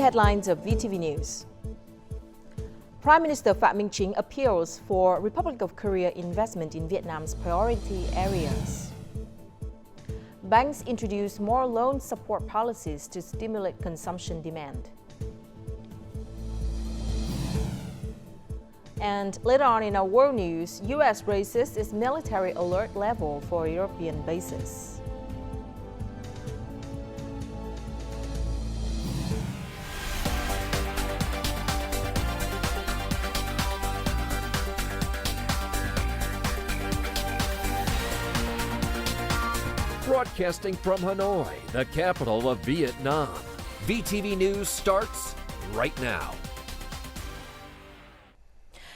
the headlines of VTV News. Prime Minister Phie appeals for Republic of Korea investment in Vietnam's priority areas. Banks introduce more loan support policies to stimulate consumption demand. And later on in our world news, US raises its military alert level for European bases. Broadcasting from Hanoi, the capital of Vietnam. VTV News starts right now.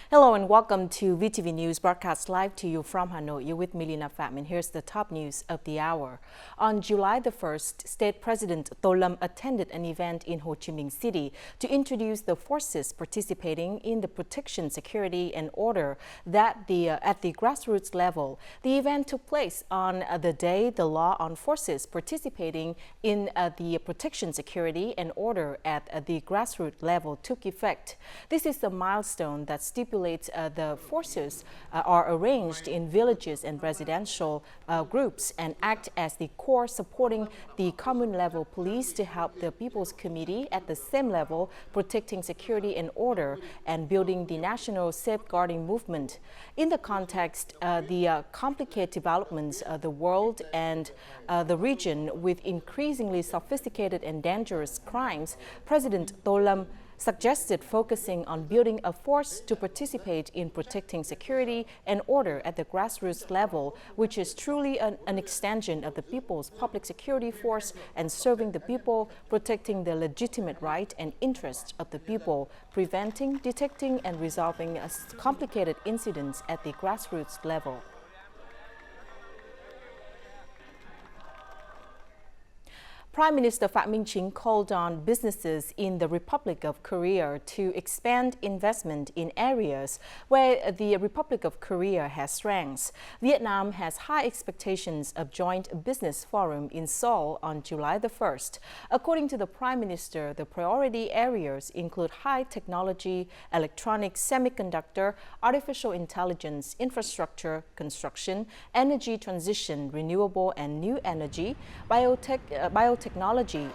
Hello and welcome to VTV News, broadcast live to you from Hanoi. You're with me, Lina Pham, and here's the top news of the hour. On July the 1st, State President Tô Lâm attended an event in Ho Chi Minh City to introduce the forces participating in the protection, security, and order at the grassroots level. The event took place on the day the law on forces participating in the protection, security, and order at the grassroots level took effect. This is the milestone that stipulates the forces are arranged in villages and residential groups and act as the core supporting the commune level police to help the People's Committee at the same level protecting security and order and building the national safeguarding movement. In the context, the complicated developments of the world and the region with increasingly sophisticated and dangerous crimes, President Tô Lâm suggested focusing on building a force to participate in protecting security and order at the grassroots level, which is truly an extension of the people's public security force and serving the people, protecting the legitimate right and interests of the people, preventing, detecting, and resolving complicated incidents at the grassroots level. Prime Minister Phie called on businesses in the Republic of Korea to expand investment in areas where the Republic of Korea has strengths. Vietnam has high expectations of joint business forum in Seoul on July the 1st. According to the Prime Minister, the priority areas include high technology, electronics, semiconductor, artificial intelligence, infrastructure, construction, energy transition, renewable and new energy, biotechnology,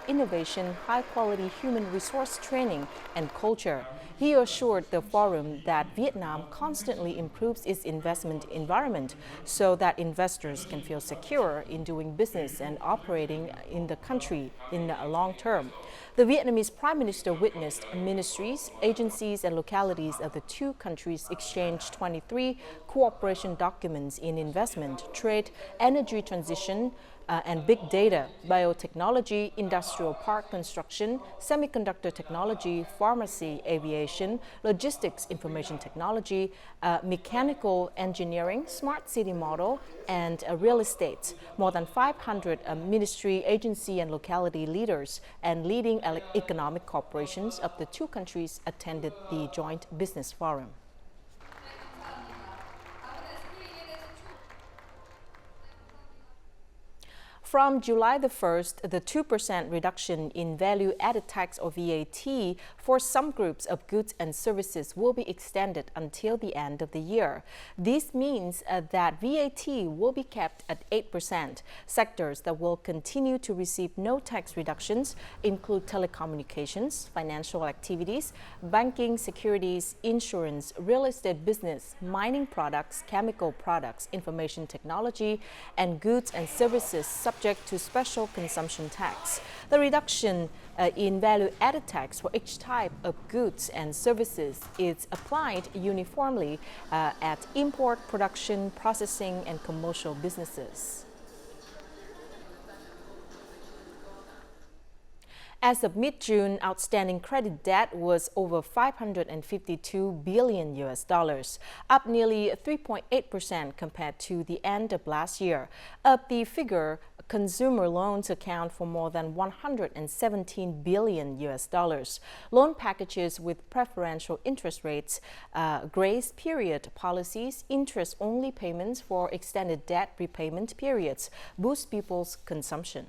innovation, high-quality human resource training, and culture. He assured the forum that Vietnam constantly improves its investment environment so that investors can feel secure in doing business and operating in the country in the long term. The Vietnamese Prime Minister witnessed ministries, agencies, and localities of the two countries exchange 23 cooperation documents in investment, trade, energy transition, and big data, biotechnology, industrial park construction, semiconductor technology, pharmacy, aviation, logistics, information technology, mechanical engineering, smart city model, and real estate. More than 500 ministry, agency, and locality leaders and leading economic corporations of the two countries attended the joint business forum. From July the 1st, the 2% reduction in value-added tax or VAT for some groups of goods and services will be extended until the end of the year. This means that VAT will be kept at 8%. Sectors that will continue to receive no tax reductions include telecommunications, financial activities, banking, securities, insurance, real estate business, mining products, chemical products, information technology, and goods and services subject to special consumption tax. The reduction in value-added tax for each type of goods and services is applied uniformly at import, production, processing, and commercial businesses. As of mid-June, outstanding credit debt was over $552 billion, up nearly 3.8% compared to the end of last year. Of the figure, consumer loans account for more than $117 billion. Loan packages with preferential interest rates, grace period policies, interest-only payments for extended debt repayment periods boost people's consumption.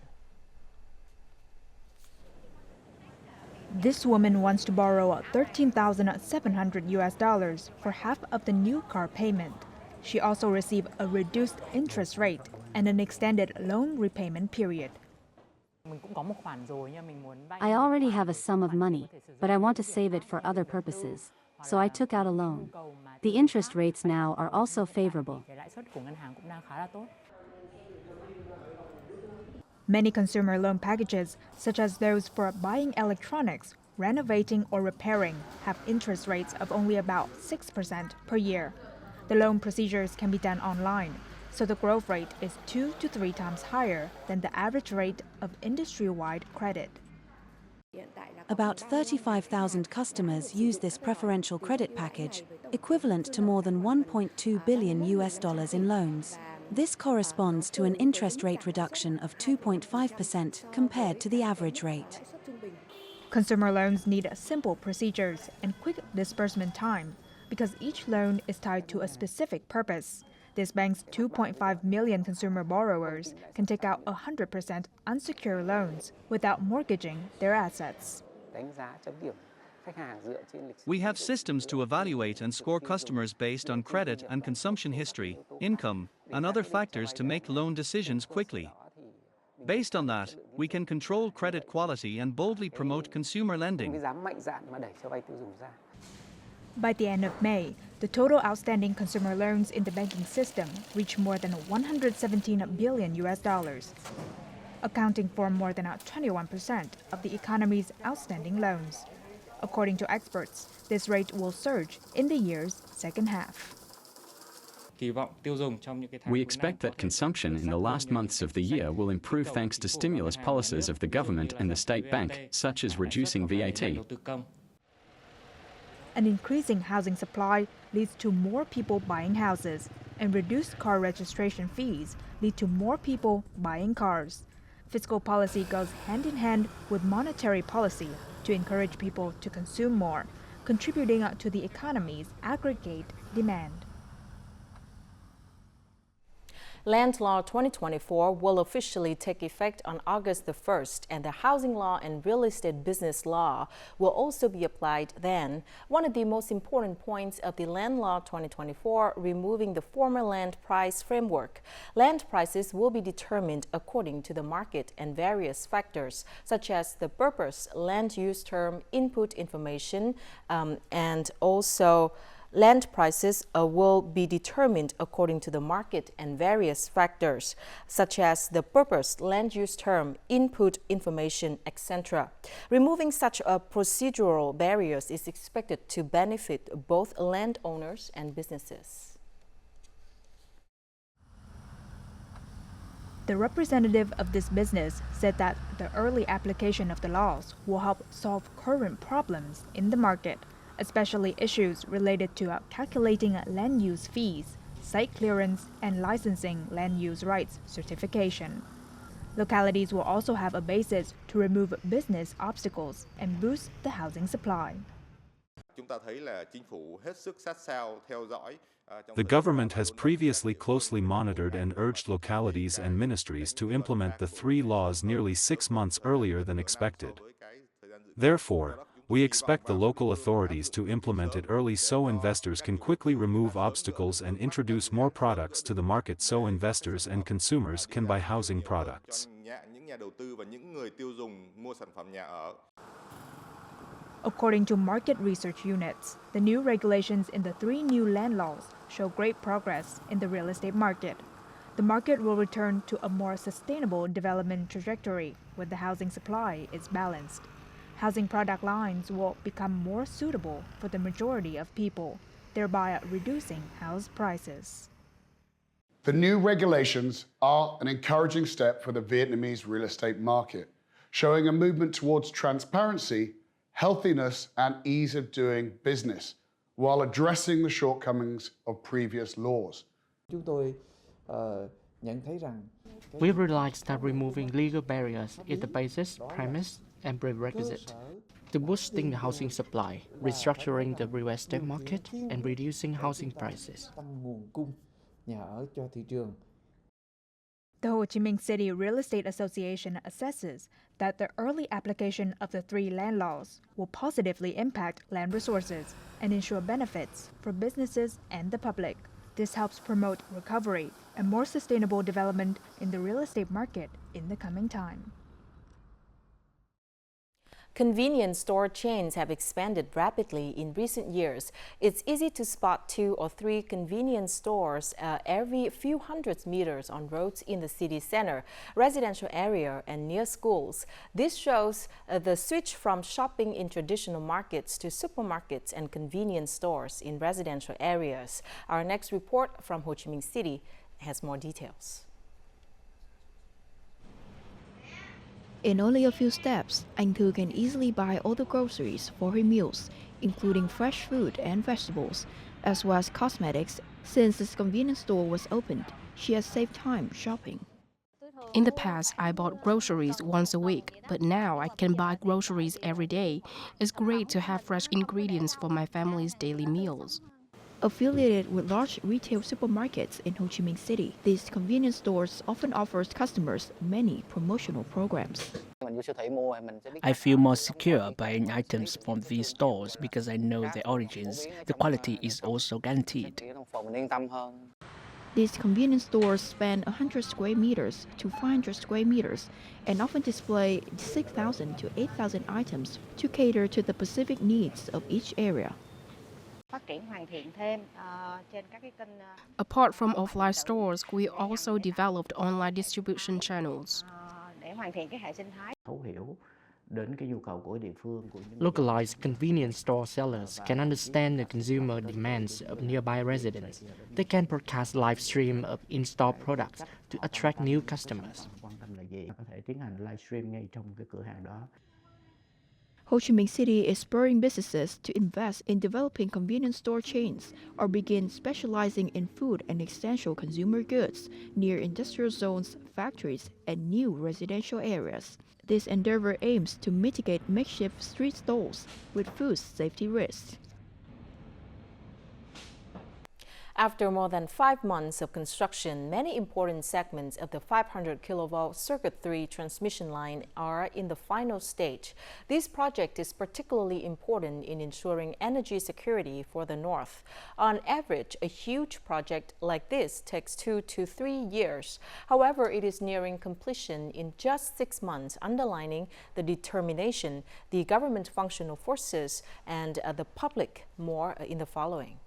This woman wants to borrow $13,700 for half of the new car payment. She also received a reduced interest rate and an extended loan repayment period. I already have a sum of money, but I want to save it for other purposes, so I took out a loan. The interest rates now are also favorable. Many consumer loan packages, such as those for buying electronics, renovating or repairing, have interest rates of only about 6% per year. The loan procedures can be done online, so the growth rate is 2 to 3 times higher than the average rate of industry-wide credit. About 35,000 customers use this preferential credit package, equivalent to more than $1.2 billion in loans. This corresponds to an interest rate reduction of 2.5% compared to the average rate. Consumer loans need simple procedures and quick disbursement time because each loan is tied to a specific purpose. This bank's 2.5 million consumer borrowers can take out 100% unsecured loans without mortgaging their assets. We have systems to evaluate and score customers based on credit and consumption history, income, and other factors to make loan decisions quickly. Based on that, we can control credit quality and boldly promote consumer lending. By the end of May, the total outstanding consumer loans in the banking system reached more than $117 billion, accounting for more than 21% of the economy's outstanding loans. According to experts, this rate will surge in the year's second half. We expect that consumption in the last months of the year will improve thanks to stimulus policies of the government and the state bank, such as reducing VAT. An increasing housing supply leads to more people buying houses, and reduced car registration fees lead to more people buying cars. Fiscal policy goes hand in hand with monetary policy to encourage people to consume more, contributing to the economy's aggregate demand. Land Law 2024 will officially take effect on August the 1st, and the Housing Law and Real Estate Business Law will also be applied then. One of the most important points of the Land Law 2024, removing the former land price framework. Land prices will be determined according to the market and various factors, such as the purpose, land use term, input information, and also land prices will be determined according to the market and various factors, such as the purpose, land use term, input information, etc. Removing such procedural barriers is expected to benefit both landowners and businesses. The representative of this business said that the early application of the laws will help solve current problems in the market, especially issues related to calculating land use fees, site clearance, and licensing land use rights certification. Localities will also have a basis to remove business obstacles and boost the housing supply. The government has previously closely monitored and urged localities and ministries to implement the 3 laws nearly 6 months earlier than expected. Therefore, we expect the local authorities to implement it early so investors can quickly remove obstacles and introduce more products to the market so investors and consumers can buy housing products. According to market research units, the new regulations in the 3 new land laws show great progress in the real estate market. The market will return to a more sustainable development trajectory where the housing supply is balanced. Housing product lines will become more suitable for the majority of people, thereby reducing house prices. The new regulations are an encouraging step for the Vietnamese real estate market, showing a movement towards transparency, healthiness, and ease of doing business, while addressing the shortcomings of previous laws. We realize that removing legal barriers is the basis, premise, and prerequisite to boosting the housing supply, restructuring the real estate market, and reducing housing prices. The Ho Chi Minh City Real Estate Association assesses that the early application of the 3 land laws will positively impact land resources and ensure benefits for businesses and the public. This helps promote recovery and more sustainable development in the real estate market in the coming time. Convenience store chains have expanded rapidly in recent years. It's easy to spot 2 or 3 convenience stores every few hundred meters on roads in the city center, residential area, and near schools. This shows the switch from shopping in traditional markets to supermarkets and convenience stores in residential areas. Our next report from Ho Chi Minh City has more details. In only a few steps, Anh Thu can easily buy all the groceries for her meals, including fresh fruit and vegetables, as well as cosmetics. Since this convenience store was opened, she has saved time shopping. In the past, I bought groceries once a week, but now I can buy groceries every day. It's great to have fresh ingredients for my family's daily meals. Affiliated with large retail supermarkets in Ho Chi Minh City, these convenience stores often offers customers many promotional programs. I feel more secure buying items from these stores because I know their origins. The quality is also guaranteed. These convenience stores span 100 square meters to 500 square meters and often display 6,000 to 8,000 items to cater to the specific needs of each area. Apart from offline stores, we also developed online distribution channels. Localized convenience store sellers can understand the consumer demands of nearby residents. They can broadcast live stream of in-store products to attract new customers. Ho Chi Minh City is spurring businesses to invest in developing convenience store chains or begin specializing in food and essential consumer goods near industrial zones, factories, and new residential areas. This endeavor aims to mitigate makeshift street stalls with food safety risks. After more than 5 months of construction, many important segments of the 500 kilovolt Circuit 3 transmission line are in the final stage. This project is particularly important in ensuring energy security for the North. On average, a huge project like this takes 2 to 3 years. However, it is nearing completion in just 6 months, underlining the determination, the government functional forces, and the public. More in the following.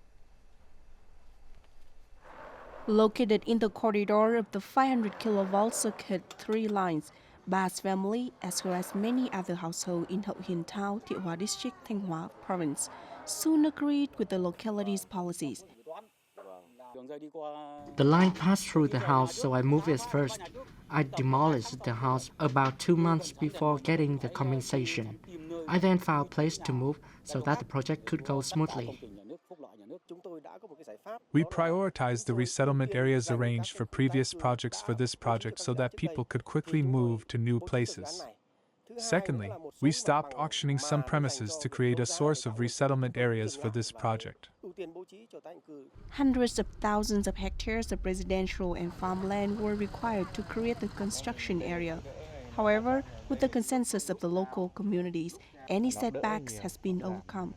Located in the corridor of the 500 kilovolt Circuit 3 lines, Ba's family, as well as many other households in Hậu Hiền Town, Thiệu Hóa District, Thanh Hóa Province, soon agreed with the locality's policies. The line passed through the house, so I moved it first. I demolished the house about 2 months before getting the compensation. I then found a place to move so that the project could go smoothly. We prioritized the resettlement areas arranged for previous projects for this project so that people could quickly move to new places. Secondly, we stopped auctioning some premises to create a source of resettlement areas for this project. Hundreds of thousands of hectares of residential and farmland were required to create the construction area. However, with the consensus of the local communities, any setbacks has been overcome.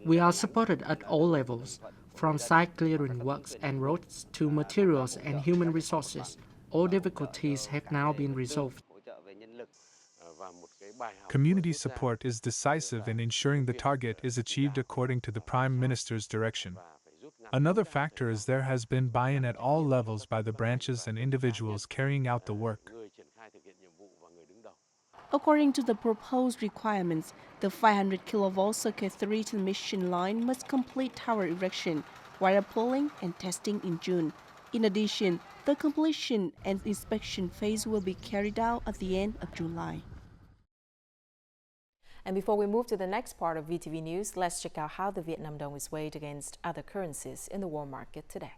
We are supported at all levels, from site clearing works and roads to materials and human resources. All difficulties have now been resolved. Community support is decisive in ensuring the target is achieved according to the Prime Minister's direction. Another factor is there has been buy-in at all levels by the branches and individuals carrying out the work. According to the proposed requirements, the 500 kilovolt Circuit 3 transmission line must complete tower erection, wire pulling, and testing in June. In addition, the completion and inspection phase will be carried out at the end of July. And before we move to the next part of VTV News, let's check out how the Vietnam dong is weighed against other currencies in the world market today.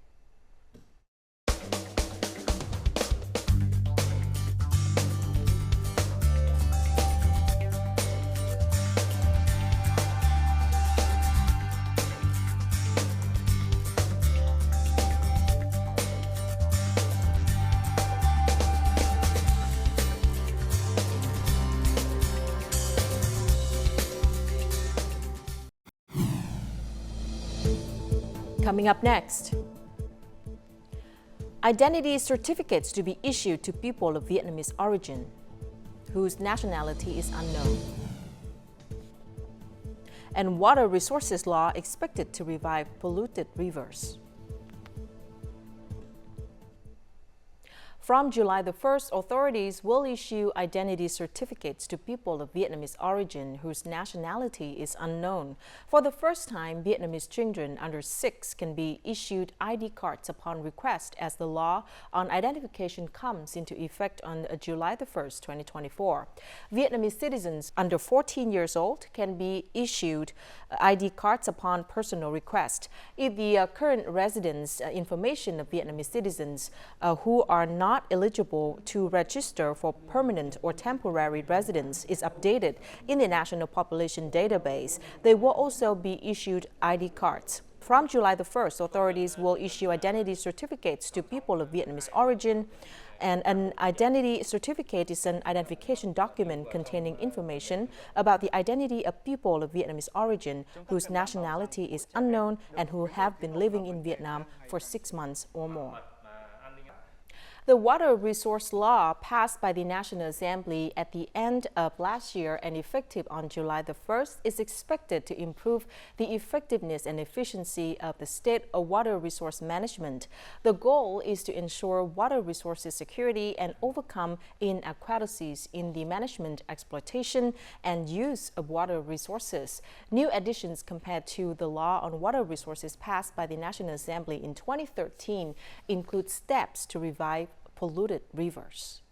Coming up next, identity certificates to be issued to people of Vietnamese origin whose nationality is unknown. And water resources law expected to revive polluted rivers. From July the 1st, authorities will issue identity certificates to people of Vietnamese origin whose nationality is unknown. For the first time, Vietnamese children under 6 can be issued ID cards upon request as the law on identification comes into effect on July the 1st, 2024. Vietnamese citizens under 14 years old can be issued ID cards upon personal request. If the current residence information of Vietnamese citizens who are not eligible to register for permanent or temporary residence is updated in the National Population Database, they will also be issued ID cards. From July the 1st, authorities will issue identity certificates to people of Vietnamese origin. And an identity certificate is an identification document containing information about the identity of people of Vietnamese origin whose nationality is unknown and who have been living in Vietnam for 6 months or more. The water resource law passed by the National Assembly at the end of last year and effective on July the 1st is expected to improve the effectiveness and efficiency of the state water resource management. The goal is to ensure water resources security and overcome inequalities in the management, exploitation, and use of water resources. New additions compared to the law on water resources passed by the National Assembly in 2013 include steps to revive polluted rivers.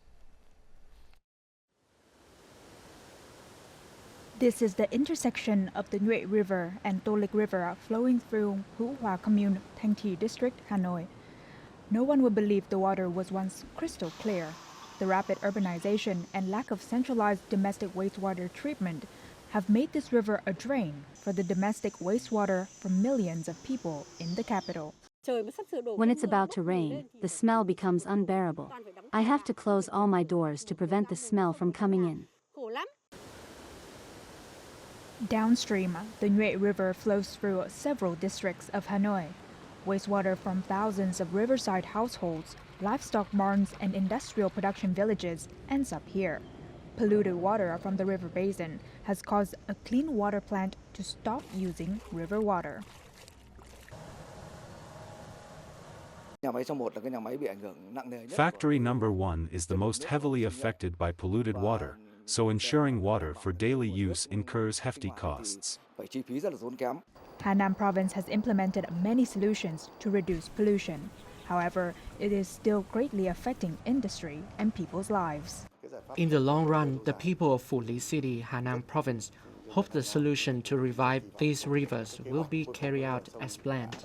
This is the intersection of the Nhuệ River and Tô Lịch River flowing through Hữu Hòa Commune, Thanh Trì District, Hanoi. No one would believe the water was once crystal clear. The rapid urbanization and lack of centralized domestic wastewater treatment have made this river a drain for the domestic wastewater for millions of people in the capital. When it's about to rain, the smell becomes unbearable. I have to close all my doors to prevent the smell from coming in. Downstream, the Nhuệ River flows through several districts of Hanoi. Wastewater from thousands of riverside households, livestock barns, and industrial production villages ends up here. Polluted water from the river basin has caused a clean water plant to stop using river water. Factory number 1 is the most heavily affected by polluted water, so ensuring water for daily use incurs hefty costs. Hà Province has implemented many solutions to reduce pollution. However, it is still greatly affecting industry and people's lives. In the long run, the people of Phu Lý City, Hà Nam Province, hope the solution to revive these rivers will be carried out as planned.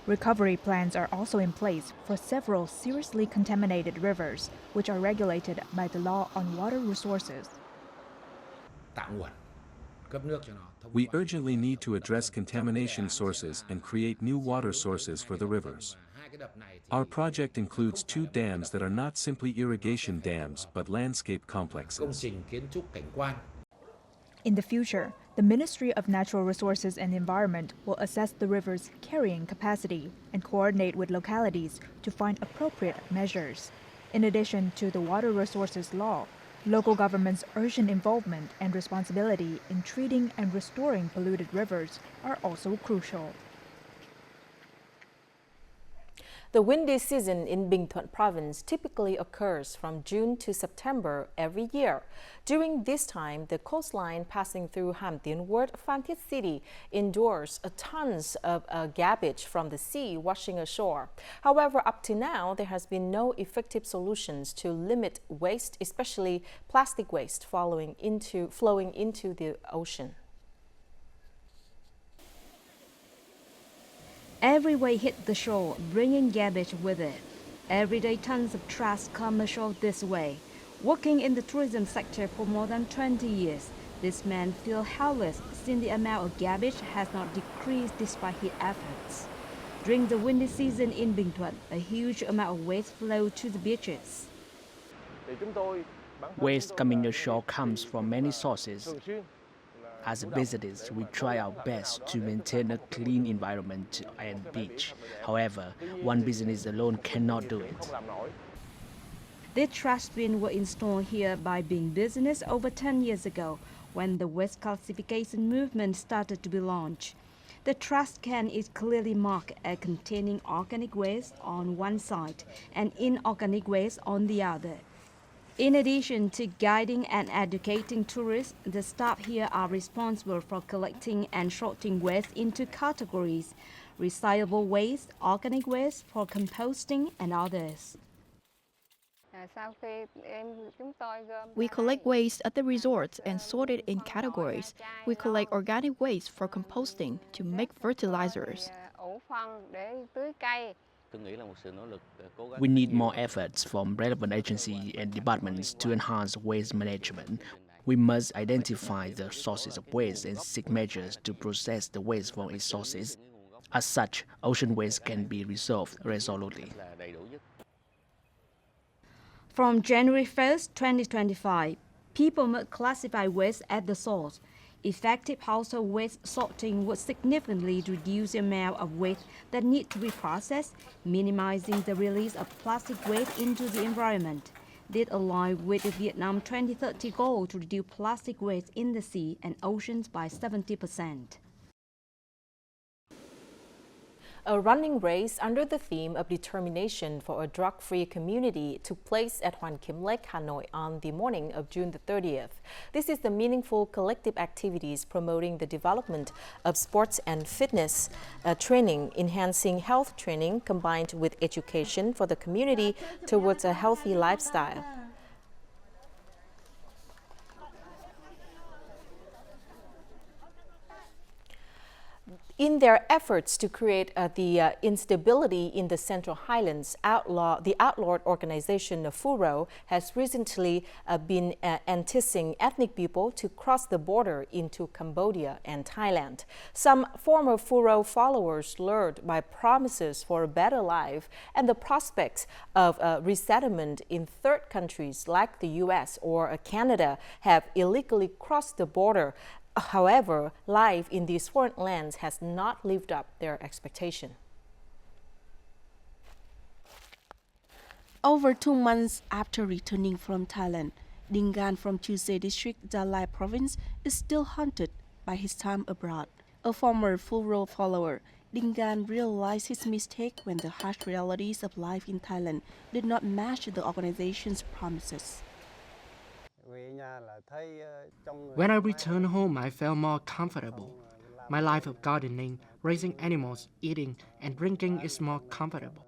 Recovery plans are also in place for several seriously contaminated rivers, which are regulated by the law on water resources. We urgently need to address contamination sources and create new water sources for the rivers. Our project includes 2 dams that are not simply irrigation dams but landscape complexes. In the future, the Ministry of Natural Resources and Environment will assess the river's carrying capacity and coordinate with localities to find appropriate measures. In addition to the water resources law, local governments' urgent involvement and responsibility in treating and restoring polluted rivers are also crucial. The windy season in Bình Thuận province typically occurs from June to September every year. During this time, the coastline passing through Hàm Tiến Ward, Phan Thiết City endures tons of garbage from the sea washing ashore. However, up to now, there has been no effective solutions to limit waste, especially plastic waste flowing into the ocean. Every wave hits the shore, bringing garbage with it. Every day, tons of trash come ashore this way. Working in the tourism sector for more than 20 years, this man feels helpless since the amount of garbage has not decreased despite his efforts. During the windy season in Bình Thuận, a huge amount of waste flows to the beaches. Waste coming ashore comes from many sources. As visitors, we try our best to maintain a clean environment and beach. However, one business alone cannot do it. The trash bins were installed here by Being Business over 10 years ago, when the waste classification movement started to be launched. The trash can is clearly marked as containing organic waste on one side and inorganic waste on the other. In addition to guiding and educating tourists, the staff here are responsible for collecting and sorting waste into categories: recyclable waste, organic waste for composting, and others. We collect waste at the resorts and sort it in categories. We collect organic waste for composting to make fertilizers. We need more efforts from relevant agencies and departments to enhance waste management. We must identify the sources of waste and seek measures to process the waste from its sources. As such, ocean waste can be resolved resolutely. From January 1st, 2025, people must classify waste at the source. Effective household waste sorting would significantly reduce the amount of waste that need to be processed, minimizing the release of plastic waste into the environment. This aligns with the Vietnam 2030 goal to reduce plastic waste in the sea and oceans by 70%. A running race under the theme of determination for a drug-free community took place at Hoàn Kiếm Lake, Hanoi on the morning of June the 30th. This is the meaningful collective activities promoting the development of sports and fitness training, enhancing health training combined with education for the community towards a healthy lifestyle. In their efforts to create the instability in the Central Highlands, the outlawed organization Phuro has recently been enticing ethnic people to cross the border into Cambodia and Thailand. Some former Phuro followers, lured by promises for a better life and the prospects of resettlement in third countries like the US or Canada, have illegally crossed the border. However, life in these foreign lands has not lived up their expectation. Over 2 months after returning from Thailand, Dingan from Chuse District, Gia Lai Province is still haunted by his time abroad. A former Phuro follower, Dingan realized his mistake when the harsh realities of life in Thailand did not match the organization's promises. When I returned home, I felt more comfortable. My life of gardening, raising animals, eating, and drinking is more comfortable.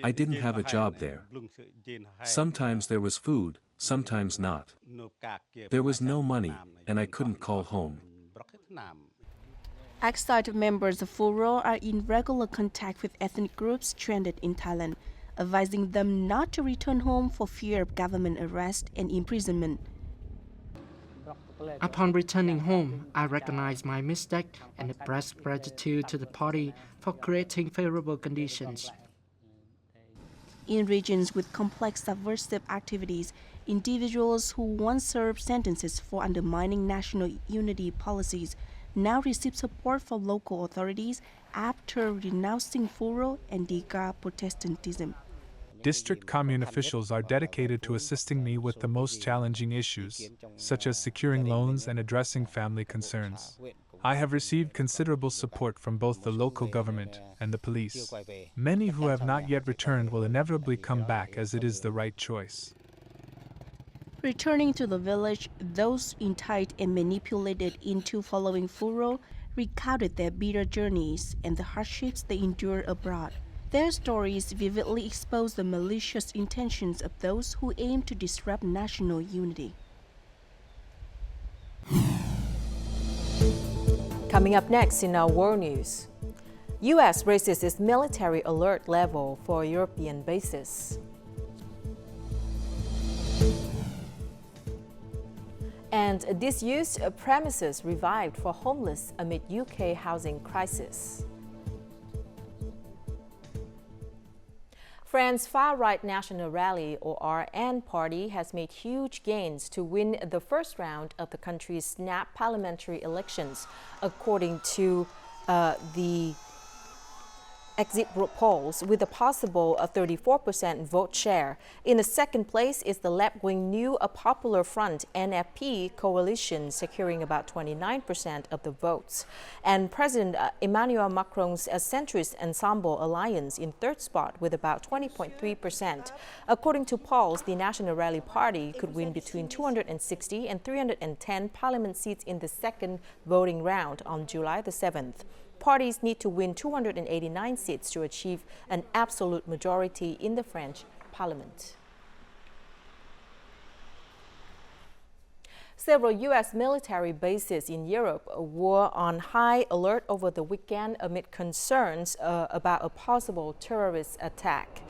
I didn't have a job there. Sometimes there was food, sometimes not. There was no money, and I couldn't call home. Ex-Site members of Phuro are in regular contact with ethnic groups stranded in Thailand, advising them not to return home for fear of government arrest and imprisonment. Upon returning home, I recognized my mistake and expressed gratitude to the party for creating favorable conditions. In regions with complex subversive activities, individuals who once served sentences for undermining national unity policies now receive support from local authorities after renouncing Phuro and Diga Protestantism. District commune officials are dedicated to assisting me with the most challenging issues, such as securing loans and addressing family concerns. I have received considerable support from both the local government and the police. Many who have not yet returned will inevitably come back, as it is the right choice. Returning to the village, those enticed and manipulated into following Phuro recounted their bitter journeys and the hardships they endured abroad. Their stories vividly expose the malicious intentions of those who aim to disrupt national unity. Coming up next in our world news, U.S. raises its military alert level for European bases. And disused premises revived for homeless amid UK housing crisis. France's far-right National Rally, or RN party, has made huge gains to win the first round of the country's snap parliamentary elections, according to the exit polls, with a possible 34% vote share. In the second place is the left-wing New Popular Front (NFP) coalition, securing about 29% of the votes. And President Emmanuel Macron's centrist Ensemble Alliance in third spot with about 20.3%. According to polls, the National Rally Party could win between 260 and 310 parliament seats in the second voting round on July the 7th. Parties need to win 289 seats to achieve an absolute majority in the French parliament. Several U.S. military bases in Europe were on high alert over the weekend amid concerns about a possible terrorist attack.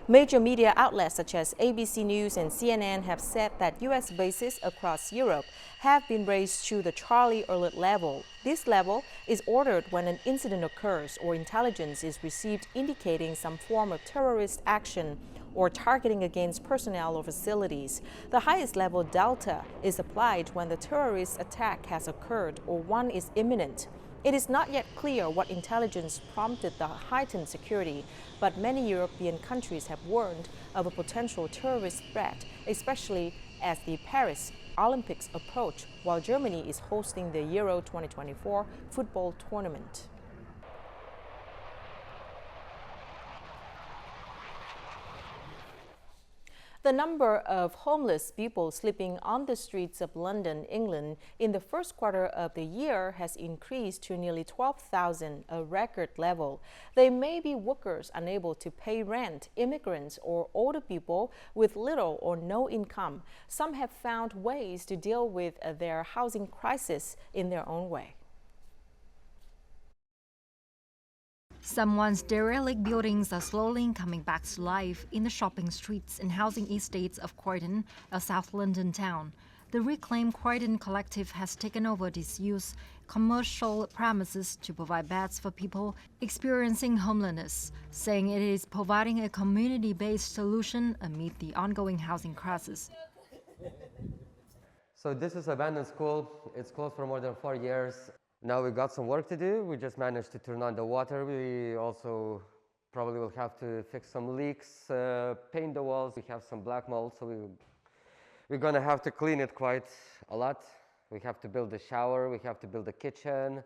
Major media outlets such as ABC News and CNN have said that U.S. bases across Europe have been raised to the Charlie Alert level. This level is ordered when an incident occurs or intelligence is received indicating some form of terrorist action or targeting against personnel or facilities. The highest level, Delta, is applied when the terrorist attack has occurred or one is imminent. It is not yet clear what intelligence prompted the heightened security, but many European countries have warned of a potential terrorist threat, especially as the Paris Olympics approach, while Germany is hosting the Euro 2024 football tournament. The number of homeless people sleeping on the streets of London, England, in the first quarter of the year has increased to nearly 12,000, a record level. They may be workers unable to pay rent, immigrants, or older people with little or no income. Some have found ways to deal with their housing crisis in their own way. Some once derelict buildings are slowly coming back to life in the shopping streets and housing estates of Croydon, a South London town. The Reclaim Croydon collective has taken over disused commercial premises to provide beds for people experiencing homelessness, saying it is providing a community-based solution amid the ongoing housing crisis. So this is abandoned school. It's closed for more than 4 years. Now we got some work to do. We just managed to turn on the water. We also probably will have to fix some leaks, paint the walls. We have some black mold, so we're going to have to clean it quite a lot. We have to build a shower. We have to build a kitchen.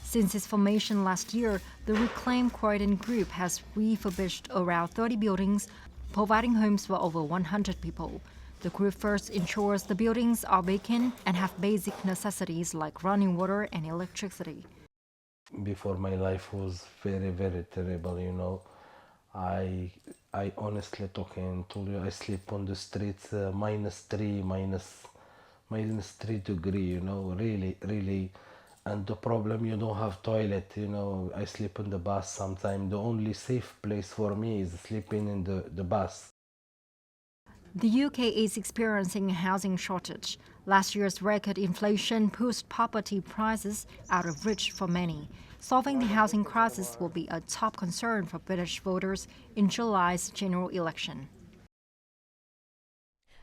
Since its formation last year, the Reclaim Croydon group has refurbished around 30 buildings, providing homes for over 100 people. The group first ensures the buildings are vacant and have basic necessities like running water and electricity. Before, my life was very, very terrible, you know. I honestly talking to you, I sleep on the streets, -3 degree, you know, really. And the problem, you don't have toilet, you know. I sleep in the bus sometimes. The only safe place for me is sleeping in the bus. The UK is experiencing a housing shortage. Last year's record inflation pushed property prices out of reach for many. Solving the housing crisis will be a top concern for British voters in July's general election.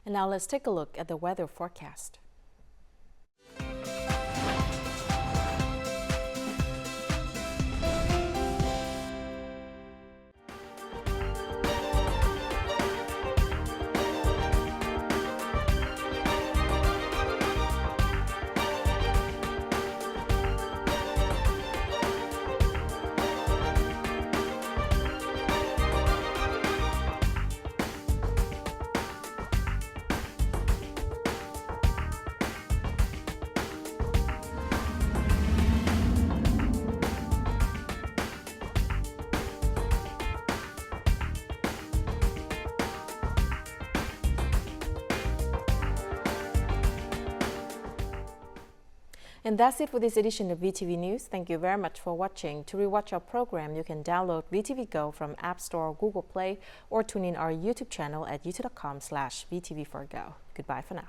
And now let's take a look at the weather forecast. And that's it for this edition of VTV News. Thank you very much for watching. To rewatch our program, you can download VTVgo from App Store or Google Play, or tune in our YouTube channel at youtube.com/VTV4Go. Goodbye for now.